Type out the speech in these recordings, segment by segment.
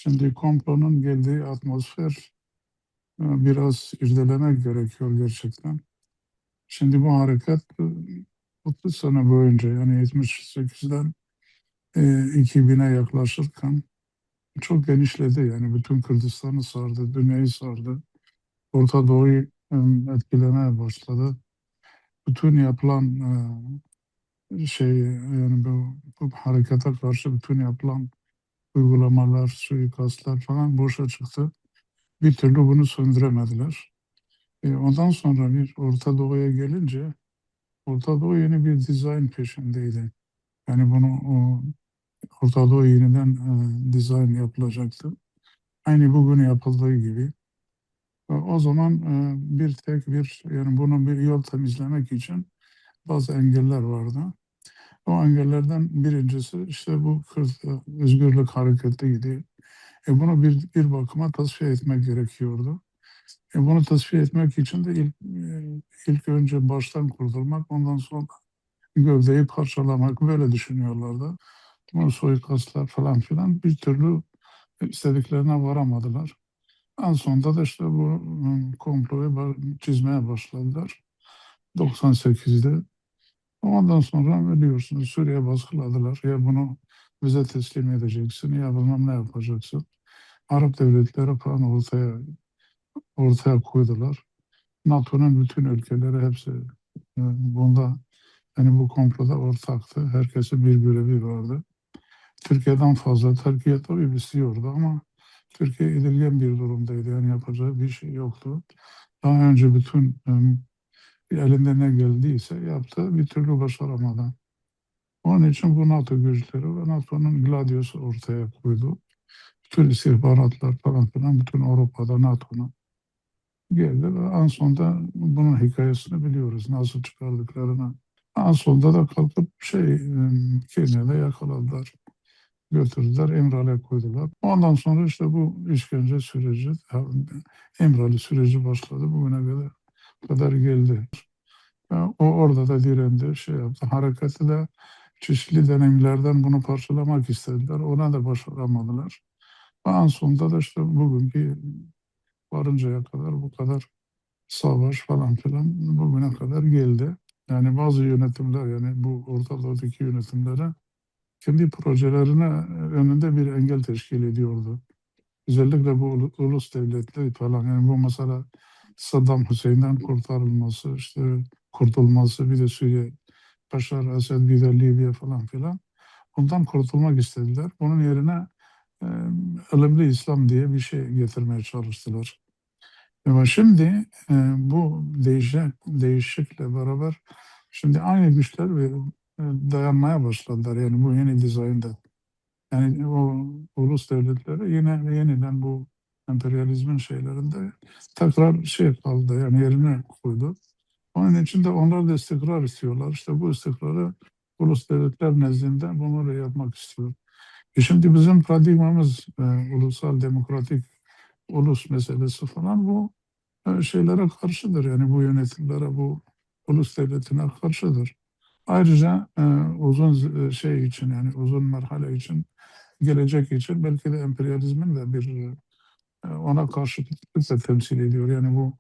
Şimdi komplonun geldiği atmosfer biraz irdelemek gerekiyor gerçekten. Şimdi bu hareket 30 sene boyunca yani 78'den 2000'e yaklaşırken çok genişledi. Yani bütün Kürdistan'ı sardı, dünyayı sardı. Orta Doğu'yu etkilemeye başladı. Bütün yapılan yani bu harekete karşı bütün yapılan uygulamalar, suikastlar falan boşa çıktı. Bir türlü bunu söndüremediler. Ondan sonra bir Orta Doğu'ya gelince Orta Doğu yeni bir dizayn peşindeydi. Yani Orta Doğu yeniden dizayn yapılacaktı. Aynı bugün yapıldığı gibi. O zaman yani bunun bir yol temizlemek için bazı engeller vardı. O engellerden birincisi işte bu Kürt özgürlük hareketiydi. Bunu bir bakıma tasfiye etmek gerekiyordu. Bunu tasfiye etmek için de ilk önce baştan kurtulmak, ondan sonra gövdeyi parçalamak böyle düşünüyorlardı. Bunu suikastlar falan filan bir türlü istediklerine varamadılar. En sonunda da işte bu komployu çizmeye başladılar 98'de. Ondan sonra biliyorsunuz Suriye baskıladılar. Ya bunu bize teslim edeceksin ya bilmem ne yapacaksın. Arap devletleri falan ortaya koydular. NATO'nun bütün ülkeleri hepsi bunda yani bu komploda ortaktı. Herkesin bir görevi vardı. Türkiye'den fazla. Türkiye tabii istiyordu ama Türkiye edilgen bir durumdaydı. Yani yapacağı bir şey yoktu. Daha önce bütün elinde ne geldiyse yaptı. Bir türlü başaramadı. Onun için bu NATO güçleri ve NATO'nun Gladius'u ortaya koydu. Bütün istihbaratlar falan filan bütün Avrupa'da NATO'nun geldi ve en sonunda bunun hikayesini biliyoruz. Nasıl çıkardıklarını. En sonunda da kalkıp Kenya'da yakaladılar. Götürdüler, İmralı'ya koydular. Ondan sonra işte bu işkence süreci, İmralı süreci başladı. Bugüne kadar geldi. O orada da direndi, yaptı. Hareketi de çeşitli deneyimlerden bunu parçalamak istediler. Ona da başaramadılar. Ve en sonunda da işte bugünkü varıncaya kadar bu kadar savaş falan filan bugüne kadar geldi. Yani bazı yönetimler yani bu Orta Doğu'daki yönetimlere kendi projelerine önünde bir engel teşkil ediyordu. Özellikle bu ulus devletleri falan yani bu mesela Saddam Hüseyin'den kurtarılması, işte kurtulması, bir de Suriye, Başar Esed, bir de Libya falan filan. Bundan kurtulmak istediler. Bunun yerine e, ılımlı İslam diye bir şey getirmeye çalıştılar. Ama şimdi bu değişiklikle beraber şimdi aynı güçler dayanmaya başladılar. Yani bu yeni dizaynda. Yani o ulus devletleri yeniden bu emperyalizmin şeylerinde tekrar kaldı yani yerine koydu. Onun için de onlar da istikrar istiyorlar. İşte bu istikrarı ulus devletler nezdinde bunları yapmak istiyor. Şimdi bizim paradigmamız ulusal demokratik ulus meselesi falan bu şeylere karşıdır. Yani bu yönetimlere, bu ulus devletine karşıdır. Ayrıca uzun için yani uzun merhale için gelecek için belki de emperyalizmin de ona karşıtlık da temsil ediyor. Yani bu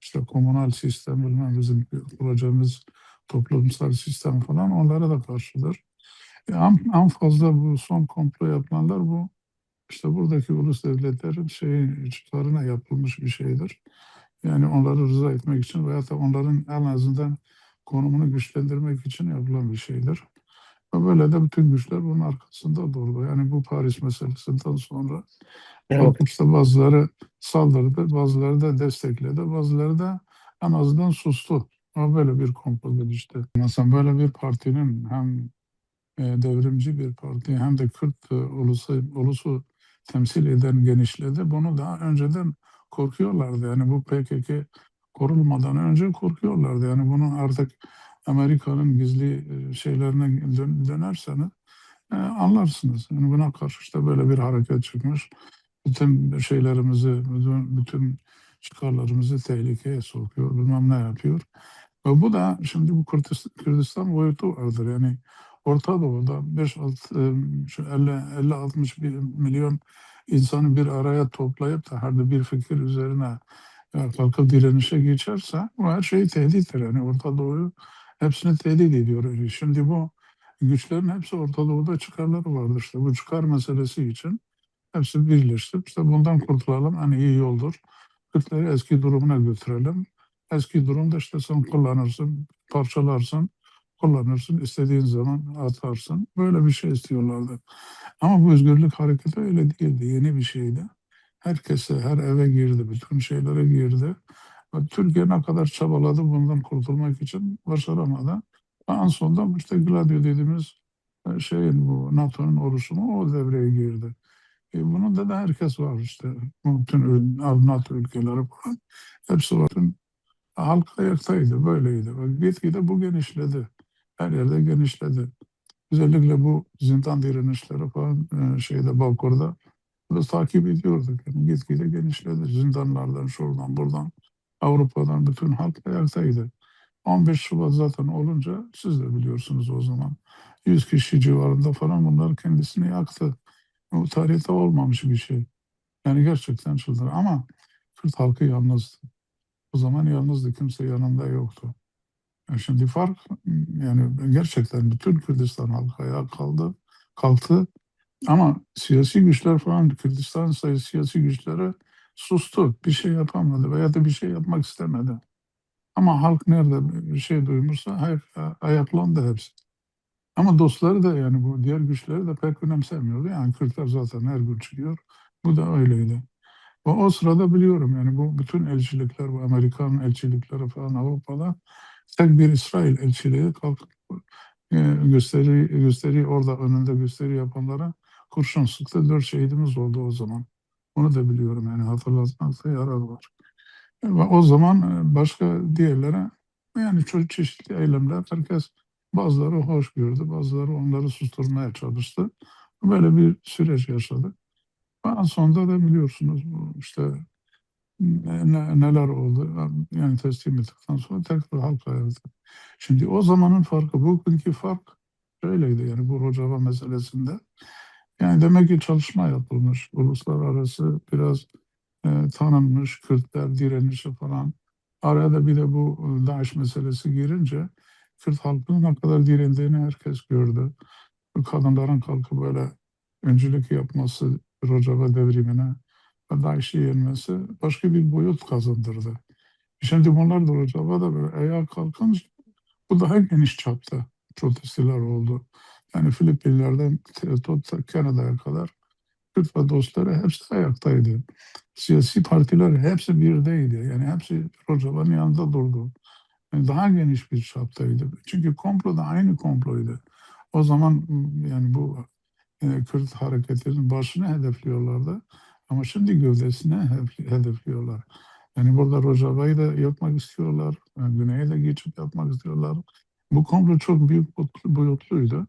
işte komünal sistem, bilmem bizim kuracağımız toplumsal sistem falan onlara da karşıdır. En fazla bu son komplo yapılanlar bu işte buradaki ulus devletlerin çıkarına yapılmış bir şeydir. Yani onları rıza etmek için veya da onların en azından konumunu güçlendirmek için yapılan bir şeydir. Ve böyle de bütün güçler bunun arkasında durdu. Yani bu Paris meselesinden sonra Evet. kalkıp işte bazıları saldırdı, bazıları da destekledi, bazıları da en azından sustu. Ama böyle bir komplo gelişti. Mesela böyle bir partinin hem devrimci bir parti hem de Kürt ulusu temsil eden genişledi. Bunu daha önceden korkuyorlardı. Yani bu PKK kurulmadan önce korkuyorlardı. Yani bunu artık Amerika'nın gizli şeylerine dönerseniz anlarsınız. Yani buna karşı işte böyle bir hareket çıkmış. Bütün bütün çıkarlarımızı tehlikeye sokuyor, bilmem ne yapıyor. Ve bu da şimdi bu Kürdistan boyutu vardır. Yani Orta Doğu'da 50-60 milyon insanı bir araya toplayıp da hadi bir fikir üzerine kalkıp direnişe geçerse bu her şeyi tehdittir. Yani Orta Doğu'yu hepsini tehdit ediyor. Şimdi bu güçlerin hepsi Orta Doğu'da çıkarları vardır. İşte bu çıkar meselesi için hepsi birleştirip işte bundan kurtulalım hani iyi yoldur. Kürtleri eski durumuna götürelim. Eski durumda işte sen kullanırsın, parçalarsın, kullanırsın, istediğin zaman atarsın. Böyle bir şey istiyorlardı. Ama bu özgürlük hareketi öyle değildi, yeni bir şeydi. Herkese, her eve girdi, bütün şeylere girdi. Ve Türkiye ne kadar çabaladı bundan kurtulmak için başaramadı. Ve en sonunda işte Gladio dediğimiz şeyin bu NATO'nun oluşumu o devreye girdi. Bunun da herkes var işte. Bütün NATO ülkeleri falan. Hepsi var. Bütün halk ayaktaydı, böyleydi. Ve gitgide bu genişledi. Her yerde genişledi. Özellikle bu zindan direnişleri falan şeyde Balkor'da biz takip ediyorduk. Yani gitgide genişledi. Zindanlardan, şuradan, buradan, Avrupa'dan bütün halk ayaktaydı. 15 Şubat zaten olunca siz de biliyorsunuz o zaman 100 kişi civarında falan bunlar kendisini yaktı. Bu tarihte olmamış bir şey. Yani gerçekten çıldırdı ama Kürt halkı yalnızdı. O zaman yalnızdı. Kimse yanında yoktu. Şimdi fark yani gerçekten bütün Kürdistan halkı ayağa kalktı ama siyasi güçler falan Kürdistan siyasi güçleri sustu. Bir şey yapamadı veya da bir şey yapmak istemedi. Ama halk nerede bir şey duymuşsa ayaklandı hepsi. Ama dostları da yani bu diğer güçleri de pek önemsemiyordu. Yani Kürtler zaten her gün çıkıyor. Bu da öyleydi. O sırada biliyorum yani bu bütün elçilikler, bu Amerikan elçilikleri falan Avrupa'da tek bir İsrail elçiliği kalkıp gösteri orada önünde gösteri yapanlara kurşun sıktı. 4 şehidimiz oldu o zaman. Onu da biliyorum yani hatırlatmakta yarar var. Ve o zaman başka diğerlere yani çok çeşitli eylemler herkes bazıları hoş gördü, bazıları onları susturmaya çalıştı. Böyle bir süreç yaşadık. En sonunda da biliyorsunuz bu işte neler oldu. Yani teslim ettikten sonra tekrar halka yayıldı. Şimdi o zamanın farkı, bugünkü fark şöyleydi yani bu Rojava meselesinde. Yani demek ki çalışma yapılmış. Uluslararası biraz tanınmış Kürtler direnişi falan. Arada bir de bu DAEŞ meselesi girince Kürt halkının ne kadar direndiğini herkes gördü. Bu kadınların kalkıp böyle öncülük yapması Rojava devrimine ve DAEŞ'i yenmesi başka bir boyut kazandırdı. Şimdi bunlar da Rojava'da böyle ayağa kalkınca bu daha geniş çapta protestolar oldu. Yani Filipinler'den Kanada'ya kadar Kürt ve dostları hepsi ayaktaydı. Siyasi partiler hepsi birdeydi. Yani hepsi Rojava'nın yanında durdu. Yani daha geniş bir çaptaydı. Çünkü komplo da aynı komploydu. O zaman yani bu Kürt hareketinin başını hedefliyorlardı. Ama şimdi gövdesine hedefliyorlar. Yani burada Rojava'yı da yapmak istiyorlar. Güney'e de geçip yapmak istiyorlar. Bu komplo çok büyük boyutluydu.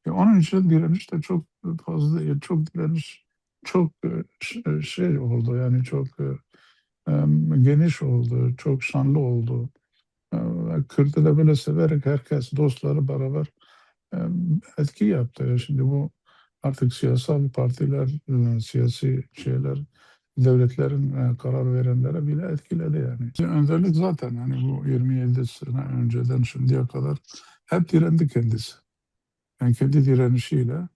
Onun için direniş de çok fazla, çok direniş çok şey oldu yani çok geniş oldu, çok şanlı oldu. Kürt'ü de böyle severek herkes dostları beraber e, etki yaptı. Şimdi bu artık siyasal partiler, siyasi şeyler, devletlerin karar verenlere bile etkiledi yani. Önderlik zaten hani bu 27 sene önceden şimdiye kadar hep direndi kendisi. Yani kendi direnişiyle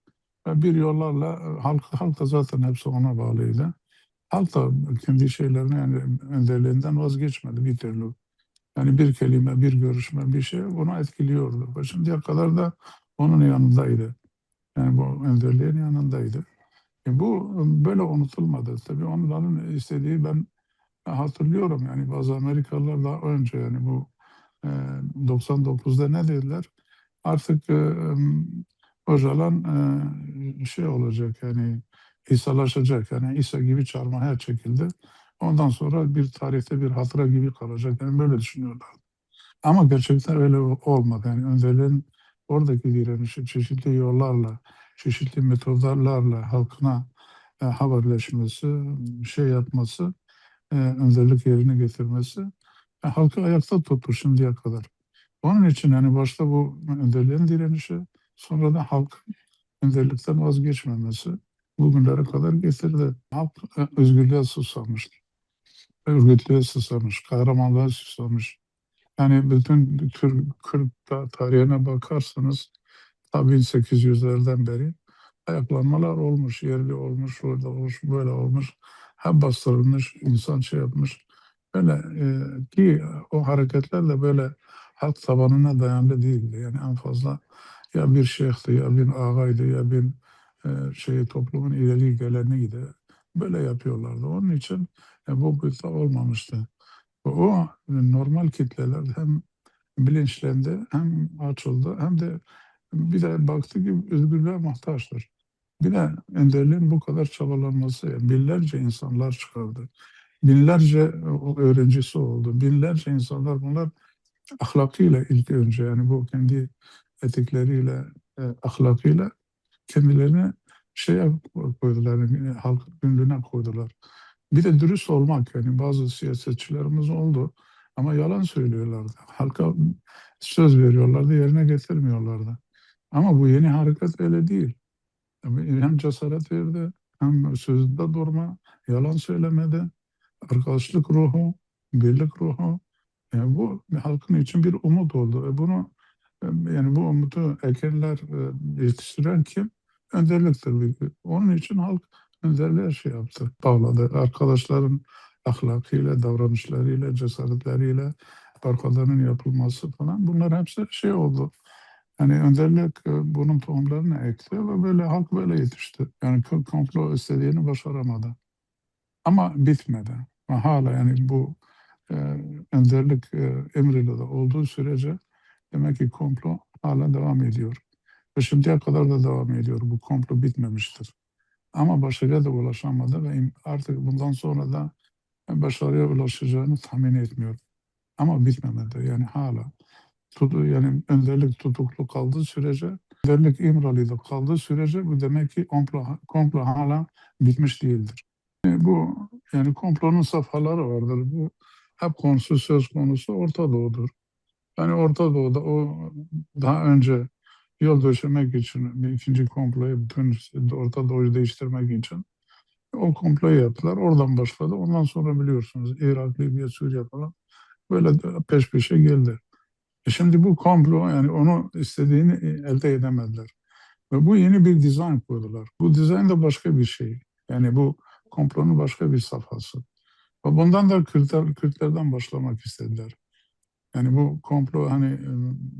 ve bir yollarla halk da zaten hepsi ona bağlıydı. Halk da kendi şeylerini yani önderliğinden vazgeçmedi bir türlü. Yani bir kelime, bir görüşme, bir şey onu etkiliyordu. Ve şimdiye kadar da onun yanındaydı. Yani bu önderliğin yanındaydı. Bu böyle unutulmadı. Tabii onların istediği ben hatırlıyorum yani bazı Amerikalılar daha önce yani bu e, 99'da ne dediler? Artık Öcalan şey olacak yani İsa'laşacak yani İsa gibi çarmıha çekildi. Ondan sonra bir tarihte bir hatıra gibi kalacak. Yani böyle düşünüyorlar. Ama gerçekten öyle olmadı. Yani önderlerin oradaki direnişi çeşitli yollarla, çeşitli metodlarla halkına haberleşmesi, şey yapması, önderlik yerine getirmesi halkı ayakta tuttu şimdiye kadar. Onun için yani başta bu önderlerin direnişi, sonra da halk önderlikten vazgeçmemesi. bugünlere kadar getirdi. Halk özgürlüğe susamış, örgütlüğe susamış, kahramanlığa susamış. Yani bütün Kürt tarihine bakarsanız tabii 1800'lerden beri ayaklanmalar olmuş, yerli olmuş, orada olmuş, böyle olmuş. Hep bastırılmış, insan şey yapmış. Böyle ki o hareketler de böyle halk tabanına dayandı değildi. Yani en fazla ya bir şeyhti, ya bir ağaydı, ya bir toplumun ileri geleniydi. Böyle yapıyorlardı. Onun için bu büyüte olmamıştı. O normal kitleler hem bilinçlendi, hem açıldı, hem de bir de baktı ki özgürlüğe muhtaçtır. Bir de Ender'in bu kadar çabalanması, yani binlerce insanlar çıkardı. Binlerce öğrencisi oldu. Binlerce insanlar bunlar ahlakıyla ilk önce yani bu kendi etikleriyle, ahlakıyla kendilerini şeye koydular, yani halk gönlüne koydular. Bir de dürüst olmak yani bazı siyasetçilerimiz oldu ama yalan söylüyorlardı. Halka söz veriyorlardı, yerine getirmiyorlardı. Ama bu yeni hareket öyle değil. Hem cesaret verdi, hem sözünde durma, yalan söylemedi, arkadaşlık ruhu, birlik ruhu. Yani bu halkın için bir umut oldu. Bunu yani bu umudu ekenler, yetiştiren kim? Önderliktir. Onun için halk önderliğe şey yaptı, bağladı. Arkadaşların ahlakıyla, davranışlarıyla, cesaretleriyle arkalarının yapılması falan bunlar hepsi şey oldu. Yani önderlik bunun tohumlarını ekti ve böyle halk böyle yetişti. Yani komplo istediğini başaramadı. Ama bitmedi. Ve hala yani bu e, önderlik emriyle de olduğu sürece demek ki komplo hala devam ediyor. Ve şimdiye kadar da devam ediyor. Bu komplo bitmemiştir. Ama başarıya da ulaşamadı ve artık bundan sonra da başarıya ulaşacağını tahmin etmiyorum. Ama bitmemedi. Yani hala yani önderlik tutuklu kaldığı sürece, önderlik İmralı'da kaldığı sürece bu demek ki komplo hala bitmiş değildir. Bu yani komplonun safhaları vardır. Bu hep konusu söz konusu Orta Doğu'dur. Yani Orta Doğu'da o daha önce yol döşemek için bir ikinci komployu bütün Orta Doğu'yu değiştirmek için o komployu yaptılar. Oradan başladı. Ondan sonra biliyorsunuz Irak, Libya, Suriye falan böyle peş peşe geldi. Şimdi bu komplo yani onu istediğini elde edemediler. Ve bu yeni bir dizayn kurdular. Bu dizayn da başka bir şey. Yani bu komplonun başka bir safhası. Ve bundan da Kürtlerden başlamak istediler. Yani bu komplo hani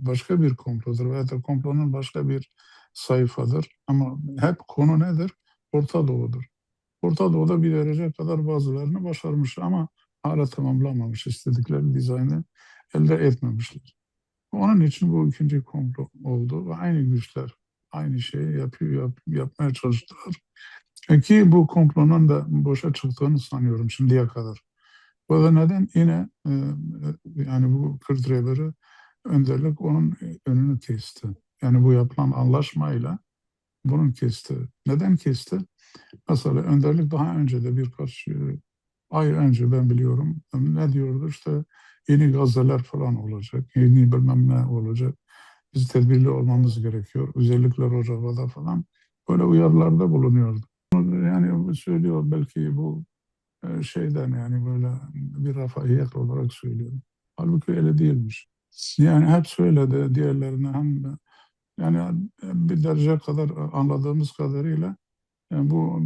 başka bir komplodur veya da komplonun başka bir sayfadır. Ama hep konu nedir? Orta Doğu'dur. Orta Doğu'da bir derece kadar bazılarını başarmış ama hala tamamlamamış istedikleri dizaynı elde etmemişler. Onun için bu ikinci komplo oldu ve aynı güçler aynı şeyi yapmaya çalıştılar. Ki bu komplonun da boşa çıktığını sanıyorum şimdiye kadar. Bu da neden? Yine yani bu Kürt rehberi önderlik onun önünü kesti. Yani bu yapılan anlaşmayla bunun kesti. Neden kesti? Mesela önderlik daha önce de birkaç ay önce ben biliyorum ne diyordu işte yeni gazeler falan olacak, yeni bilmem ne olacak. Biz tedbirli olmamız gerekiyor. Özellikle Rojava'da falan böyle uyarılarda bulunuyordu. Yani söylüyor belki bu şeyden yani böyle bir rafahiyet olarak söylüyorum. Halbuki öyle değilmiş. Yani hep söyledi diğerlerine hem de yani bir derece kadar anladığımız kadarıyla yani bu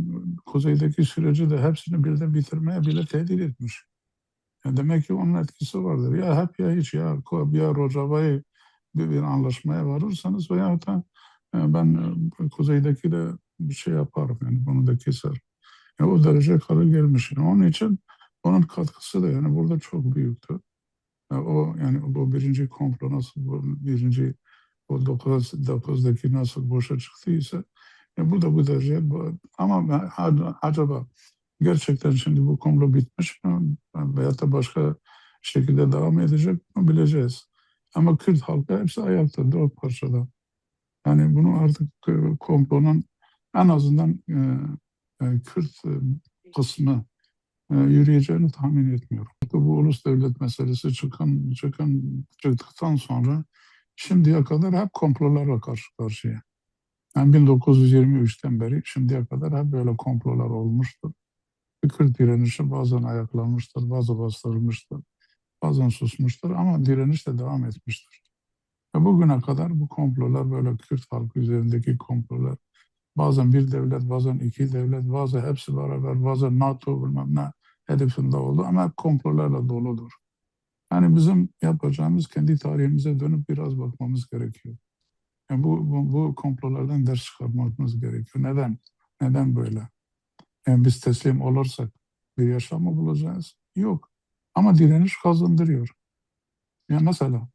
kuzeydeki süreci de hepsini birden bitirmeye bile tehdit etmiş. Yani demek ki onun etkisi vardır. Ya hep ya hiç ya Rojava'yı bir anlaşmaya varırsanız veya da ben kuzeydeki de bir şey yaparım yani bunu da keser. O derece kadar gelmiş. Yani onun için onun katkısı da yani burada çok büyüktü. O yani bu birinci komplo nasıl bu birinci o 9'daki nasıl boşa çıktıysa bu da bu derece ama acaba gerçekten şimdi bu komplo bitmiş mi veya da başka şekilde devam edecek mi bileceğiz. Ama Kürt halkı hepsi ayakta dört parçada. Yani bunu artık komplonun en azından Kürt kısmı yürüyeceğini tahmin etmiyorum. Bu ulus devlet meselesi çıktıktan sonra şimdiye kadar hep komplolarla karşı karşıya. Yani 1923'ten beri şimdiye kadar hep böyle komplolar olmuştur. Kürt direnişi bazen ayaklanmıştır, bazı bastırılmıştır, bazen susmuştur ama direniş de devam etmiştir. Ve bugüne kadar bu komplolar böyle Kürt halkı üzerindeki komplolar, bazen bir devlet, bazen iki devlet, bazen hepsi beraber, bazen NATO bilmem ne hedefinde oldu ama hep komplolarla doludur. Yani bizim yapacağımız kendi tarihimize dönüp biraz bakmamız gerekiyor. Yani bu komplolardan ders çıkarmamız gerekiyor. Neden? Neden böyle? Yani biz teslim olursak bir yaşam mı bulacağız? Yok. Ama direniş kazandırıyor. Yani mesela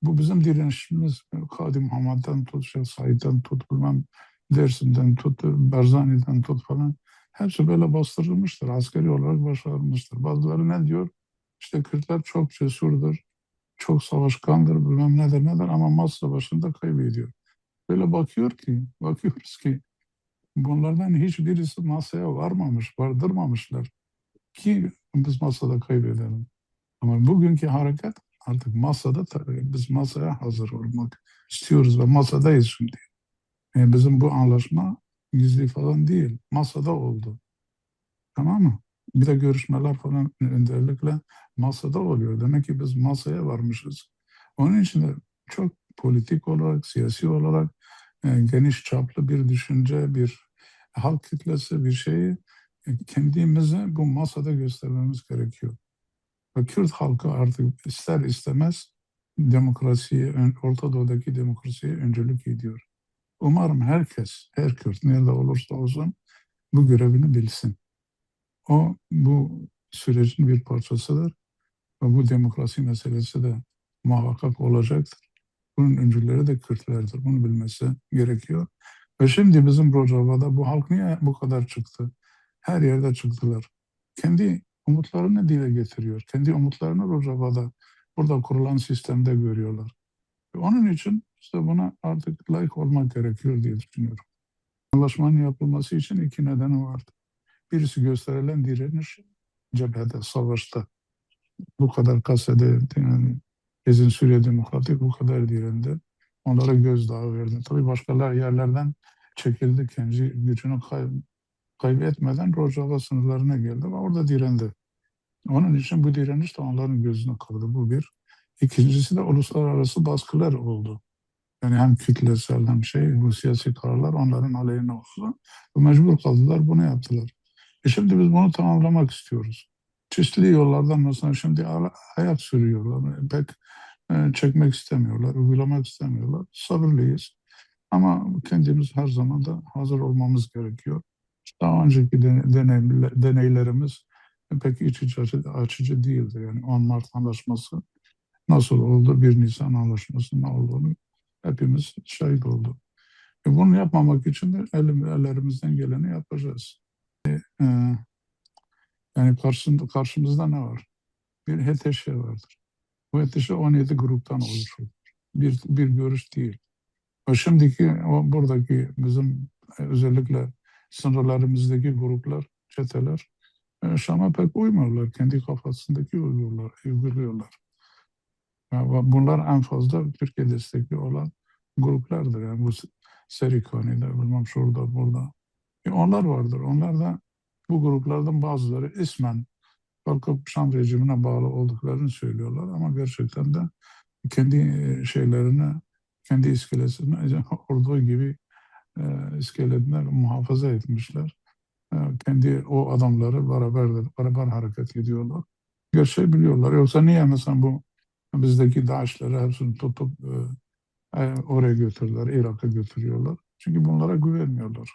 bu bizim direnişimiz Kadim Muhammed'den tut, Şeyh Said'den tut, bilmem Dersim'den tut, Barzani'den tut falan. Hepsi böyle bastırılmıştır. Askeri olarak başarılmıştır. Bazıları ne diyor? İşte Kürtler çok cesurdur, çok savaşkandır, bilmem nedir ama masa başında kaybediyor. Böyle bakıyoruz ki bunlardan hiçbirisi masaya varmamış, vardırmamışlar ki biz masada kaybedelim. Ama bugünkü hareket artık masada biz masaya hazır olmak istiyoruz ve masadayız şimdi. Yani bizim bu anlaşma gizli falan değil, masada oldu. Tamam mı? Bir de görüşmeler falan önderlikle masada oluyor. Demek ki biz masaya varmışız. Onun için de çok politik olarak, siyasi olarak geniş çaplı bir düşünce, bir halk kitlesi bir şeyi kendimize bu masada göstermemiz gerekiyor. Ve Kürt halkı artık ister istemez demokrasiye, Orta Doğu'daki demokrasiye öncülük ediyor. Umarım herkes, her Kürt nerede olursa olsun bu görevini bilsin. O bu sürecin bir parçasıdır ve bu demokrasi meselesi de muhakkak olacaktır. Bunun öncüleri de Kürtlerdir. Bunu bilmesi gerekiyor. Ve şimdi bizim Rojava'da bu halk niye bu kadar çıktı? Her yerde çıktılar. Kendi umutlarını dile getiriyor. Kendi umutlarını Rojava'da, burada kurulan sistemde görüyorlar. Onun için işte buna artık layık olmak gerekiyor diye düşünüyorum. Anlaşmanın yapılması için iki nedeni vardı. Birisi gösterilen direniş cephede, savaşta. Bu kadar kasede yani Gezin Suriye Demokratik bu kadar direndi. Onlara gözdağı verdi. Tabii başkalar yerlerden çekildi. Kendi gücünü kaybetmeden Rojava sınırlarına geldi ve orada direndi. Onun için bu direniş de onların gözünü kırdı. Bu bir. İkincisi de uluslararası baskılar oldu. Yani hem kitlesel hem bu siyasi kararlar onların aleyhine oldu. Mecbur kaldılar bunu yaptılar. Şimdi biz bunu tamamlamak istiyoruz. Çeşitli yollardan mesela şimdi hayat sürüyorlar. Pek çekmek istemiyorlar, uygulamak istemiyorlar. Sabırlıyız. Ama kendimiz her zaman da hazır olmamız gerekiyor. Daha önceki deneylerimiz pek iç açıcı değildi. Yani 10 Mart Anlaşması nasıl oldu, 1 Nisan Anlaşması ne olduğunu hepimiz şahit olduk. Bunu yapmamak için de ellerimizden geleni yapacağız. E, Yani karşımızda ne var? Bir HTŞ vardır. Bu HTŞ 17 gruptan oluşur. Bir görüş değil. Şimdiki buradaki bizim özellikle sınırlarımızdaki gruplar, çeteler Şam'a pek uymuyorlar. Kendi kafasındaki uyguluyorlar. Bunlar en fazla Türkiye destekli olan gruplardır. Yani bu Serikani'de, bilmem şurada, burada. Onlar vardır. Onlar da bu gruplardan bazıları ismen kalkıp Şam rejimine bağlı olduklarını söylüyorlar ama gerçekten de kendi şeylerini, kendi iskelesini olduğu gibi iskeletler muhafaza etmişler. Kendi o adamları beraber hareket ediyorlar. Gerçeği biliyorlar. Yoksa niye mesela bu bizdeki DAEŞ'leri hepsini tutup oraya götürdüler, Irak'a götürüyorlar. Çünkü bunlara güvenmiyorlar.